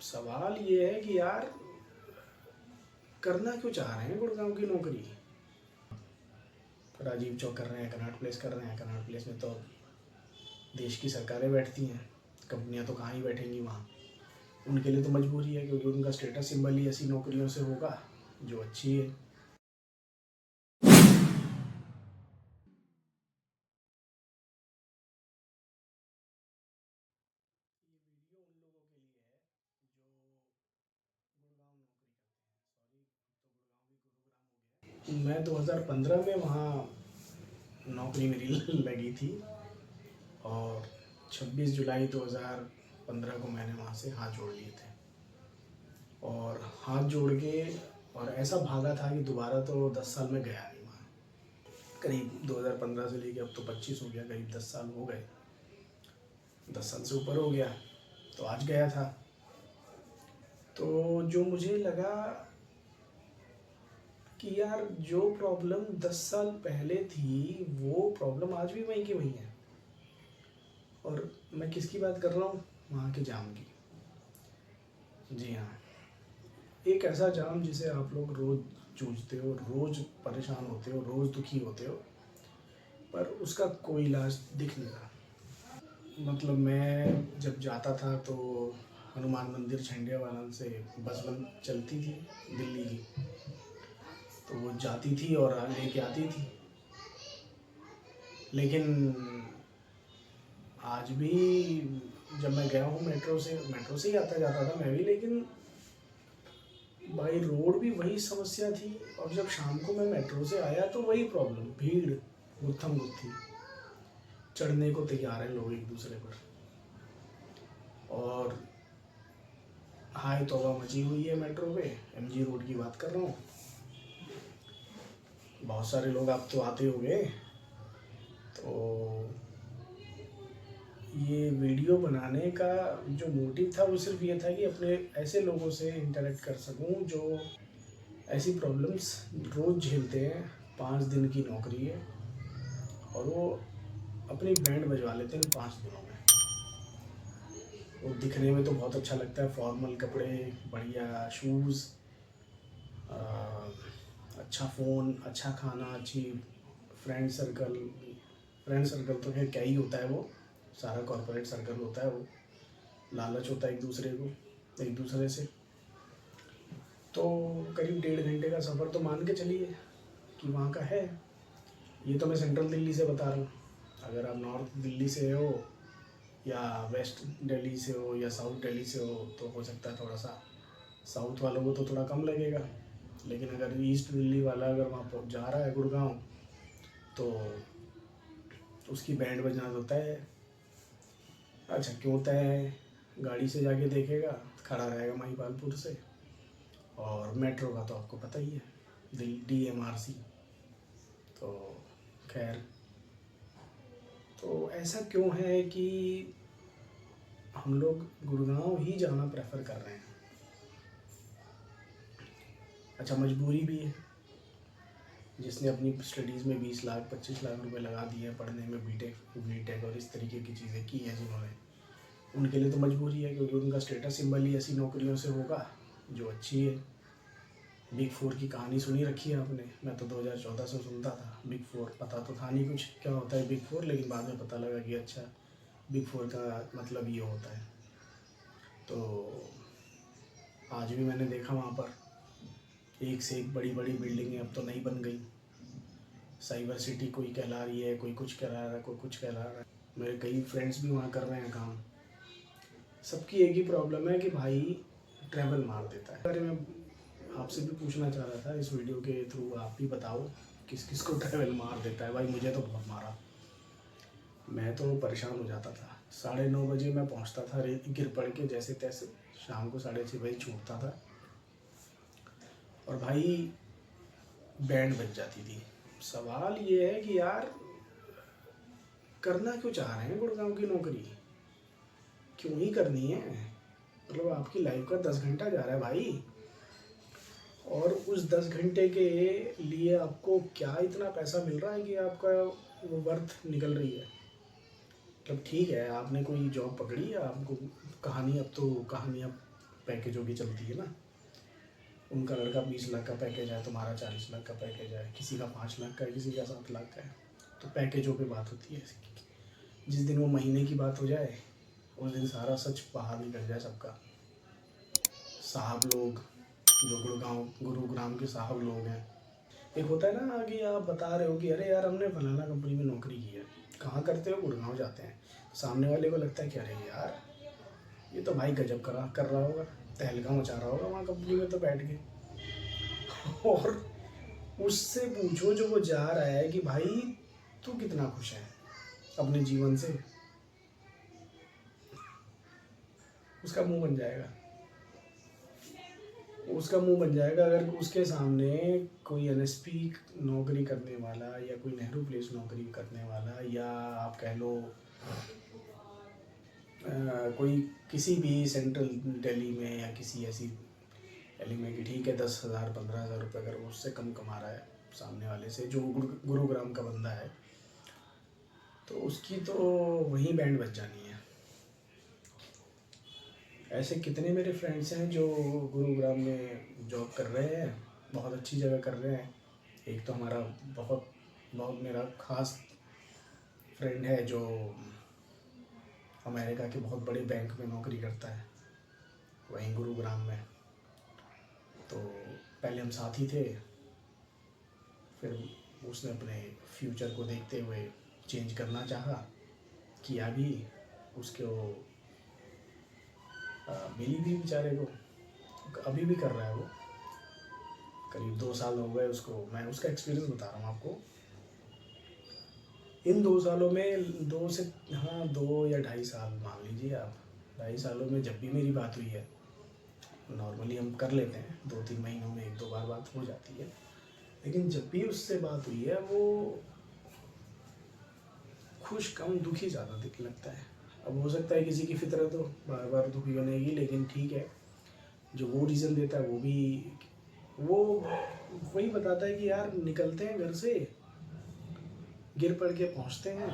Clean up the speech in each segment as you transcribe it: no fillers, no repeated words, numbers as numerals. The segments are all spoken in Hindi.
सवाल ये है कि यार करना क्यों चाह रहे हैं गुड़गांव की नौकरी। राजीव चौक कर रहे हैं, कनॉट प्लेस कर रहे हैं। कनॉट प्लेस में तो देश की सरकारें बैठती हैं, कंपनियां तो कहाँ ही बैठेंगी वहाँ। उनके लिए तो मजबूरी है, क्योंकि उनका स्टेटस सिंबल ही ऐसी नौकरियों से होगा जो अच्छी है। मैं 2015 में वहाँ नौकरी मेरी लगी थी और 26 जुलाई 2015 को मैंने वहाँ से हाथ जोड़ लिए थे। और हाथ जोड़ के और ऐसा भागा था कि दोबारा तो 10 साल में गया नहीं वहाँ। करीब 2015 से लेके अब तो 25 हो गया, करीब 10 साल हो गए, 10 साल से ऊपर हो गया। तो आज गया था, तो जो मुझे लगा कि यार जो प्रॉब्लम 10 साल पहले थी वो प्रॉब्लम आज भी वहीं की वहीं है। और मैं किसकी बात कर रहा हूँ? वहाँ के जाम की। जी हाँ, एक ऐसा जाम जिसे आप लोग रोज़ जूझते हो, रोज़ परेशान होते हो, रोज़ दुखी होते हो, पर उसका कोई इलाज दिख नहीं रहा। मतलब मैं जब जाता था तो हनुमान मंदिर झंडियावाला से बस चलती थी दिल्ली की, तो वो जाती थी और लेके आती थी। लेकिन आज भी जब मैं गया हूँ मेट्रो से ही आता जाता था मैं भी, लेकिन बाई रोड भी वही समस्या थी। और जब शाम को मैं मेट्रो से आया तो वही प्रॉब्लम, भीड़, गुत्थम गुत्थी, चढ़ने को तैयार हैं लोग एक दूसरे पर। और हाय तौबा मची हुई है मेट्रो पे। एमजी रोड की बात कर रहा हूँ। बहुत सारे लोग आप तो आते होंगे, तो ये वीडियो बनाने का जो मोटिव था वो सिर्फ ये था कि अपने ऐसे लोगों से इंटरेक्ट कर सकूं जो ऐसी प्रॉब्लम्स रोज़ झेलते हैं। 5 दिन की नौकरी है और वो अपनी बैंड बजवा लेते हैं 5 दिनों में। वो दिखने में तो बहुत अच्छा लगता है, फॉर्मल कपड़े, बढ़िया शूज़, अच्छा फ़ोन, अच्छा खाना, अच्छी फ्रेंड सर्कल। फ्रेंड सर्कल तो खैर क्या ही होता है, वो सारा कॉर्पोरेट सर्कल होता है। वो लालच होता है एक दूसरे से। तो करीब 1.5 घंटे का सफ़र तो मान के चलिए कि वहाँ का है। ये तो मैं सेंट्रल दिल्ली से बता रहा हूँ। अगर आप नॉर्थ दिल्ली से हो या वेस्ट दिल्ली से हो या साउथ दिल्ली से हो तो हो सकता है थोड़ा सा साउथ वालों को तो थोड़ा कम लगेगा। लेकिन अगर ईस्ट दिल्ली वाला अगर वहाँ पहुँच जा रहा है गुड़गांव, तो उसकी बैंड बजना तो तय है। अच्छा क्यों तय है? गाड़ी से जाके देखेगा, खड़ा रहेगा महिपालपुर से। और मेट्रो का तो आपको पता ही है, DMRC। तो खैर, तो ऐसा क्यों है कि हम लोग गुड़गांव ही जाना प्रेफर कर रहे हैं? अच्छा मजबूरी भी है। जिसने अपनी स्टडीज़ में 20 लाख 25 लाख रुपए लगा दिए हैं पढ़ने में, बीटेक और इस तरीके की चीज़ें की हैं जिन्होंने, उनके लिए तो मजबूरी है, क्योंकि उनका स्टेटस सिंबल ही ऐसी नौकरियों से होगा जो अच्छी है। बिग 4 की कहानी सुनी रखी है आपने? मैं तो 2014 से सुनता था बिग 4, पता तो था नहीं कुछ क्या होता है बिग 4, लेकिन बाद में पता लगा कि अच्छा बिग 4 का मतलब ये होता है। तो आज भी मैंने देखा वहाँ पर एक से एक बड़ी बड़ी बिल्डिंगें अब तो नई बन गई। साइबर सिटी कोई कहला रही है, कोई कुछ कहला रहा है, कोई कुछ कहला रहा है। मेरे कई फ्रेंड्स भी वहाँ कर रहे हैं काम। सबकी एक ही प्रॉब्लम है कि भाई ट्रैवल मार देता है। अरे मैं आपसे भी पूछना चाह रहा था इस वीडियो के थ्रू, आप भी बताओ किस किस को ट्रैवल मार देता है। भाई मुझे तो बहुत मारा, मैं तो परेशान हो जाता था। 9:30 बजे मैं पहुँचता था गिर पड़ के जैसे तैसे, शाम को 6:30 बजे छूटता था और भाई बैंड बज जाती थी। सवाल ये है कि यार करना क्यों चाह रहे हैं गुड़गांव की नौकरी? क्यों ही करनी है? मतलब आपकी लाइफ का 10 घंटा जा रहा है भाई, और उस 10 घंटे के लिए आपको क्या इतना पैसा मिल रहा है कि आपका वो वर्थ निकल रही है? मतलब ठीक है आपने कोई जॉब पकड़ी है, आपको कहानी, अब तो कहानियाँ पैकेजों की चलती है ना, उनका लड़का 20 लाख का पैकेज है, तुम्हारा 40 लाख का पैकेज है, किसी का 5 लाख का है, किसी का 7 लाख का है। तो पैकेजों पे बात होती है। जिस दिन वो महीने की बात हो जाए उस दिन सारा सच बाहर निकल जाए सबका। साहब लोग जो गुरुग्राम के साहब लोग हैं, एक होता है ना कि आप बता रहे हो कि अरे यार हमने फलाना कंपनी में नौकरी की है, कहाँ करते हो, गुड़गांव जाते हैं। सामने वाले को लगता है कि अरे यार ये तो भाई गजब कर रहा होगा, तहलका मचा रहा होगा वहाँ कंपनी में तो बैठ के। और उससे पूछो जो वो जा रहा है कि भाई तू कितना खुश है अपने जीवन से, उसका मुंह बन जाएगा। उसका मुंह बन जाएगा अगर उसके सामने कोई एनएसपी नौकरी करने वाला या कोई नेहरू प्लेस नौकरी करने वाला, या आप कह लो कोई किसी भी सेंट्रल दिल्ली में या किसी ऐसी दिल्ली में कि ठीक है 10,000 15,000 रुपये अगर वो उससे कम कमा रहा है सामने वाले से, जो गुरुग्राम का बंदा है, तो उसकी तो वहीं बैंड बज जानी है। ऐसे कितने मेरे फ्रेंड्स हैं जो गुरुग्राम में जॉब कर रहे हैं, बहुत अच्छी जगह कर रहे हैं। एक तो हमारा बहुत बहुत मेरा खास फ्रेंड है जो अमेरिका के बहुत बड़े बैंक में नौकरी करता है वहीं गुरुग्राम में। तो पहले हम साथ ही थे, फिर उसने अपने फ्यूचर को देखते हुए चेंज करना चाहा, किया भी, उसके वो मिली भी बेचारे को, अभी भी कर रहा है वो, करीब 2 साल हो गए उसको। मैं उसका एक्सपीरियंस बता रहा हूँ आपको। इन 2 सालों में 2 या 2.5 साल मान लीजिए आप, 2.5 सालों में जब भी मेरी बात हुई है, नॉर्मली हम कर लेते हैं 2-3 महीनों में 1-2 बार बात हो जाती है, लेकिन जब भी उससे बात हुई है वो खुश कम दुखी ज़्यादा दिख लगता है। अब हो सकता है किसी की फितरत हो बार बार दुखी बनेगी, लेकिन ठीक है, जो वो रीज़न देता है वो वही बताता है कि यार निकलते हैं घर से, गिर पड़ के पहुँचते हैं,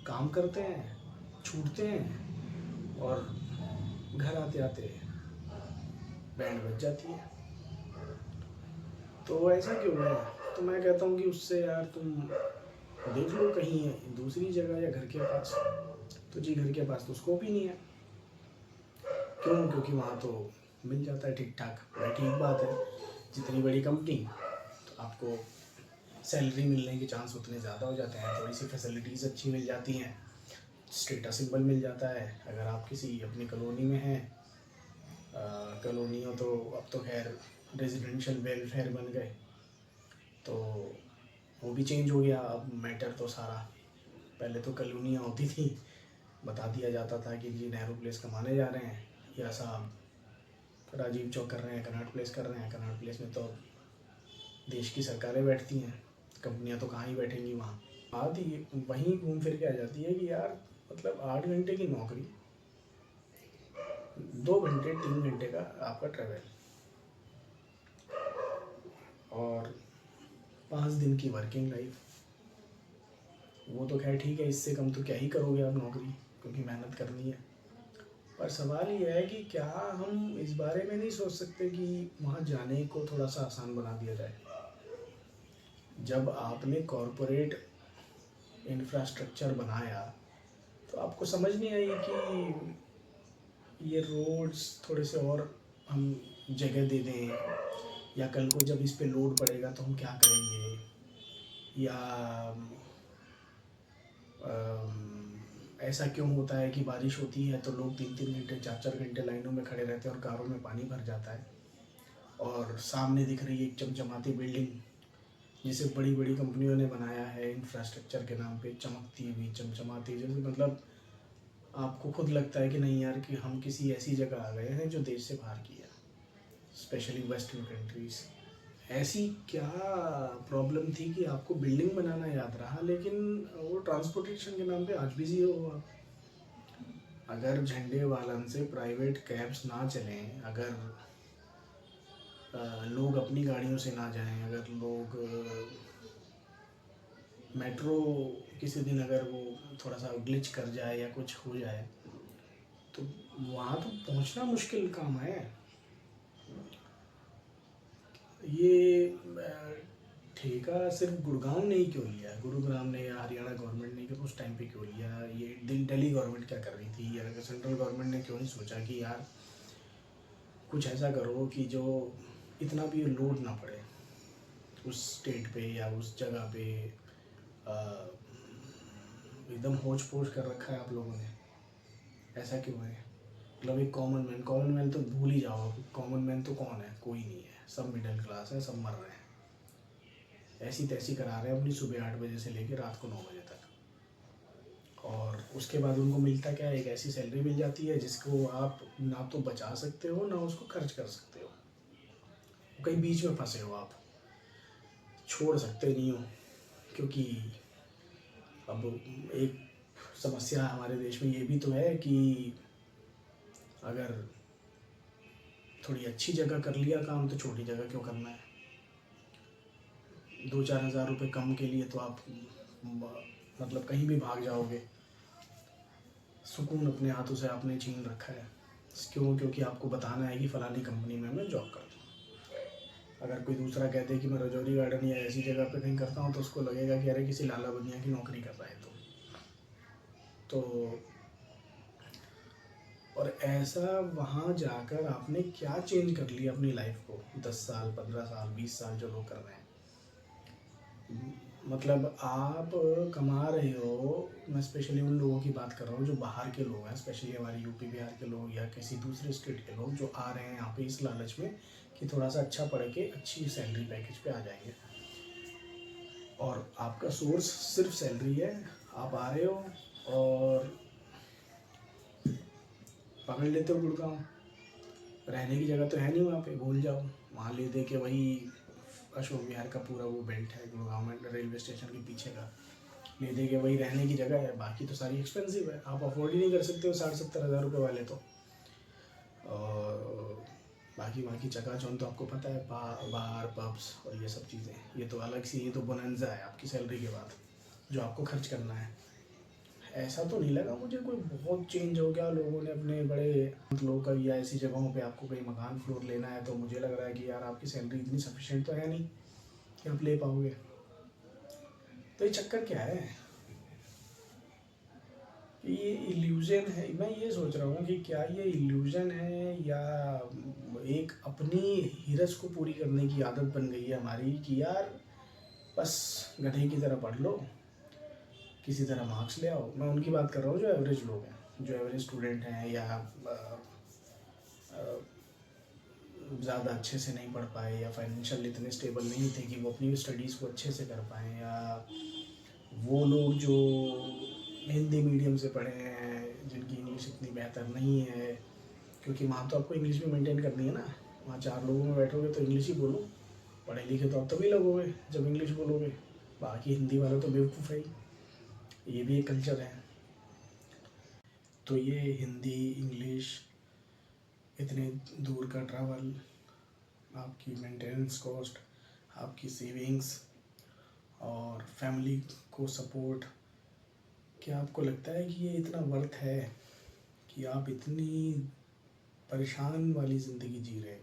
काम करते हैं, छूटते हैं, और घर आते आते बैंड बज जाती है। तो ऐसा क्यों है? तो मैं कहता हूँ कि उससे यार तुम देख लो कहीं दूसरी जगह या घर के पास। तो जी घर के पास तो स्कोप ही नहीं है। क्यों? क्योंकि वहाँ तो मिल जाता है ठीक ठाक। भाई ठीक बात है, जितनी बड़ी कंपनी तो आपको सैलरी मिलने के चांस उतने ज़्यादा हो जाते हैं, थोड़ी सी फैसिलिटीज़ अच्छी मिल जाती हैं, स्टेटस सिंबल मिल जाता है। अगर आप किसी अपनी कॉलोनी में हैं, कॉलोनियों तो अब तो खैर रेजिडेंशियल वेलफेयर बन गए, तो वो भी चेंज हो गया। अब मैटर तो सारा, पहले तो कॉलोनियाँ होती थी, बता दिया जाता था कि जी नेहरू प्लेस कमाने जा रहे हैं, या साहब राजीव चौक कर रहे हैं, कनॉट प्लेस कर रहे हैं। कनॉट प्लेस में तो देश की सरकारें बैठती हैं, कंपनियां तो कहाँ ही बैठेंगी वहाँ। बात ही वहीं घूम फिर के आ जाती है कि यार मतलब 8 घंटे की नौकरी, 2 घंटे 3 घंटे का आपका ट्रैवल, और 5 दिन की वर्किंग लाइफ। वो तो खैर ठीक है, इससे कम तो क्या ही करोगे आप नौकरी, क्योंकि मेहनत करनी है। पर सवाल ये है कि क्या हम इस बारे में नहीं सोच सकते कि वहाँ जाने को थोड़ा सा आसान बना दिया जाए। जब आपने कॉरपोरेट इंफ्रास्ट्रक्चर बनाया तो आपको समझ नहीं आई कि ये रोड्स थोड़े से और हम जगह दे दें, या कल को जब इस पे लोड पड़ेगा तो हम क्या करेंगे, या ऐसा क्यों होता है कि बारिश होती है तो लोग 3-3 घंटे 4-4 घंटे लाइनों में खड़े रहते हैं और कारों में पानी भर जाता है, और सामने दिख रही है एक चमचमाती बिल्डिंग जिसे बड़ी बड़ी कंपनियों ने बनाया है इंफ्रास्ट्रक्चर के नाम पे, चमकती हुई चमचमाती, जैसे मतलब आपको खुद लगता है कि नहीं यार कि हम किसी ऐसी जगह आ गए हैं जो देश से बाहर की है, स्पेशली वेस्टर्न कंट्रीज़। ऐसी क्या प्रॉब्लम थी कि आपको बिल्डिंग बनाना याद रहा, लेकिन वो ट्रांसपोर्टेशन के नाम पे आज बिजी हो आप। अगर झंडे वालन से प्राइवेट कैब्स ना चलें, अगर लोग अपनी गाड़ियों से ना जाएं, अगर लोग मेट्रो किसी दिन अगर वो थोड़ा सा ग्लिच कर जाए या कुछ हो जाए, तो वहाँ तो पहुँचना मुश्किल काम है। ये ठेका सिर्फ गुड़गांव ने ही क्यों लिया, गुरुग्राम ने या हरियाणा गवर्नमेंट ने क्यों उस टाइम पे क्यों लिया, ये दिल्ली गवर्नमेंट क्या कर रही थी, या सेंट्रल गवर्नमेंट ने क्यों नहीं सोचा कि यार कुछ ऐसा करो कि जो इतना भी लोड ना पड़े उस स्टेट पे या उस जगह पे। एकदम होच पोच कर रखा है आप लोगों ने, ऐसा क्यों है? मतलब एक कॉमन मैन तो भूल ही जाओ, कॉमन मैन तो कौन है? कोई नहीं है, सब मिडिल क्लास है, सब मर रहे हैं। ऐसी तैसी करा रहे हैं अपनी सुबह 8 बजे से लेकर रात को 9 बजे तक। और उसके बाद उनको मिलता क्या है? एक ऐसी सैलरी मिल जाती है जिसको आप ना तो बचा सकते हो ना उसको खर्च कर सकते हो, कहीं बीच में फंसे हो आप, छोड़ सकते नहीं हो। क्योंकि अब एक समस्या हमारे देश में ये भी तो है कि अगर थोड़ी अच्छी जगह कर लिया काम तो छोटी जगह क्यों करना है? 2-4 हज़ार रुपये कम के लिए तो आप मतलब कहीं भी भाग जाओगे। सुकून अपने हाथों से आपने छीन रखा है, क्यों? क्योंकि आपको बताना है कि फ़लानी कंपनी में मैं जॉब करता हूँ। अगर कोई दूसरा कहते कि मैं रजौरी गार्डन या ऐसी जगह पे कहीं करता हूँ तो उसको लगेगा कि अरे किसी लाला बनिया की नौकरी कर रहा है तो और ऐसा वहाँ जाकर आपने क्या चेंज कर लिया अपनी लाइफ को? 10 साल, 15 साल, 20 साल जो लोग कर रहे हैं, मतलब आप कमा रहे हो। मैं स्पेशली उन लोगों की बात कर रहा हूँ जो बाहर के लोग हैं, स्पेशली हमारे यूपी बिहार के लोग या किसी दूसरे स्टेट के लोग जो आ रहे हैं यहाँ पे इस लालच में कि थोड़ा सा अच्छा पढ़ के अच्छी सैलरी पैकेज पे आ जाएंगे। और आपका सोर्स सिर्फ सैलरी है, आप आ रहे हो और पकड़ लेते हो गुड़गांव। रहने की जगह तो है नहीं वहाँ पे, भूल जाओ। वहाँ ले दे के वही अशोक विहार का पूरा वो बेल्ट है गुड़गांव में, रेलवे स्टेशन के पीछे का, ले दे के वही रहने की जगह है, बाकी तो सारी एक्सपेंसिव है, आप अफोर्ड ही नहीं कर सकते हो 60-70 हज़ार रुपये वाले तो। और बाकी वहाँ की चकाचौंध तो आपको पता है, बार पब्स और ये सब चीज़ें, ये तो अलग सी, ये तो बोनंजा है आपकी सैलरी के बाद जो आपको खर्च करना है। ऐसा तो नहीं लगा मुझे कोई बहुत चेंज हो गया लोगों ने अपने बड़े लोगों का, या ऐसी जगहों पे आपको कहीं मकान फ्लोर लेना है तो मुझे लग रहा है कि यार आपकी सैलरी इतनी सफिशिएंट तो है नहीं कि आप ले पाओगे। तो ये चक्कर क्या है? ये इल्यूजन है। मैं ये सोच रहा हूँ कि क्या ये इल्यूजन है या एक अपनी हिरस को पूरी करने की आदत बन गई है हमारी कि यार बस गधे की तरह पढ़ लो, किसी तरह मार्क्स ले आओ। मैं उनकी बात कर रहा हूँ जो एवरेज लोग हैं, जो एवरेज स्टूडेंट हैं या ज़्यादा अच्छे से नहीं पढ़ पाए या फाइनेंशियल इतने स्टेबल नहीं थे कि वो अपनी स्टडीज़ को अच्छे से कर पाएँ, या वो लोग जो हिंदी मीडियम से पढ़े हैं जिनकी इंग्लिश इतनी बेहतर नहीं है। क्योंकि वहाँ तो आपको इंग्लिश भी मेंटेन करनी है ना, वहाँ 4 लोगों में बैठोगे तो इंग्लिश ही बोलो। पढ़े लिखे तो आप तभी लगोगे जब इंग्लिश बोलोगे, बाकी हिंदी वाला तो बेवकूफ़ है ही। ये भी एक कल्चर है। तो ये हिंदी इंग्लिश, इतने दूर का ट्रैवल, आपकी मेंटेनेंस कॉस्ट, आपकी सेविंग्स और फैमिली को सपोर्ट, क्या आपको लगता है कि ये इतना वर्थ है कि आप इतनी परेशान वाली ज़िंदगी जी रहे हो?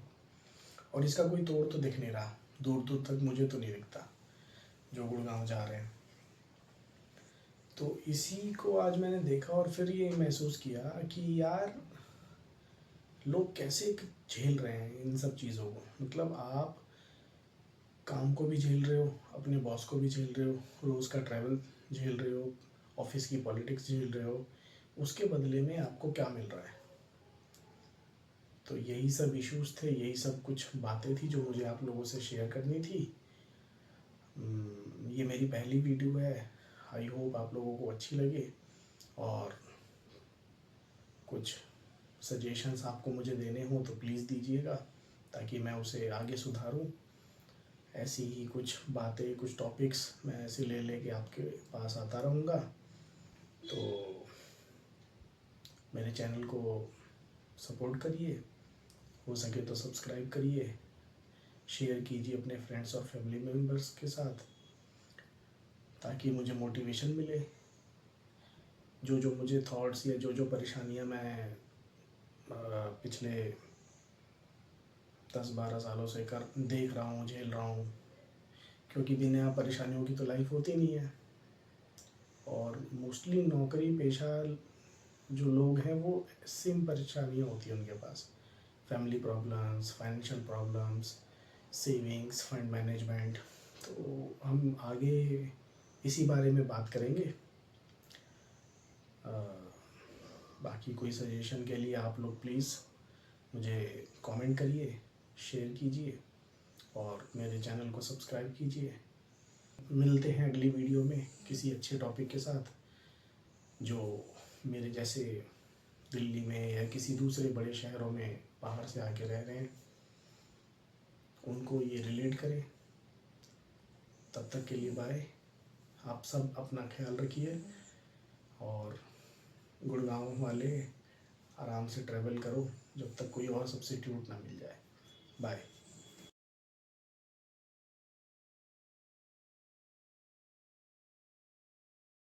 और इसका कोई तोड़ तो दिख नहीं रहा, दूर दूर तक मुझे तो नहीं दिखता जो गुड़गांव जा रहे हैं। तो इसी को आज मैंने देखा और फिर ये महसूस किया कि यार लोग कैसे झेल रहे हैं इन सब चीज़ों को। मतलब आप काम को भी झेल रहे हो, अपने बॉस को भी झेल रहे हो, रोज़ का ट्रैवल झेल रहे हो, ऑफिस की पॉलिटिक्स झेल रहे हो, उसके बदले में आपको क्या मिल रहा है? तो यही सब इश्यूज़ थे, यही सब कुछ बातें थी जो मुझे आप लोगों से शेयर करनी थी। ये मेरी पहली वीडियो है, आई होप आप लोगों को अच्छी लगे और कुछ सजेशंस आपको मुझे देने हो तो प्लीज़ दीजिएगा ताकि मैं उसे आगे सुधारूं। ऐसी ही कुछ बातें, कुछ टॉपिक्स मैं ऐसे ले लेके आपके पास आता रहूँगा। तो मेरे चैनल को सपोर्ट करिए, हो सके तो सब्सक्राइब करिए, शेयर कीजिए अपने फ्रेंड्स और फैमिली मेम्बर्स के साथ ताकि मुझे मोटिवेशन मिले। जो जो मुझे थॉट्स या जो जो परेशानियाँ मैं पिछले 10-12 सालों से कर देख रहा हूँ, झेल रहा हूँ, क्योंकि बिना परेशानियों की तो लाइफ होती नहीं है। और मोस्टली नौकरी पेशा जो लोग हैं वो सेम परेशानियाँ होती हैं उनके पास, family problems, financial problems, savings, fund management. तो हम आगे इसी बारे में बात करेंगे। बाकी कोई सजेशन के लिए आप लोग प्लीज़ मुझे कमेंट करिए, शेयर कीजिए और मेरे चैनल को सब्सक्राइब कीजिए। मिलते हैं अगली वीडियो में किसी अच्छे टॉपिक के साथ, जो मेरे जैसे दिल्ली में या किसी दूसरे बड़े शहरों में बाहर से आके रह रहे हैं, उनको ये रिलेट करें। तब तक के लिए बाय। आप सब अपना ख्याल रखिए और गुड़गांव वाले आराम से ट्रैवल करो जब तक कोई और सब्स्टिट्यूट ना मिल जाए। बाय।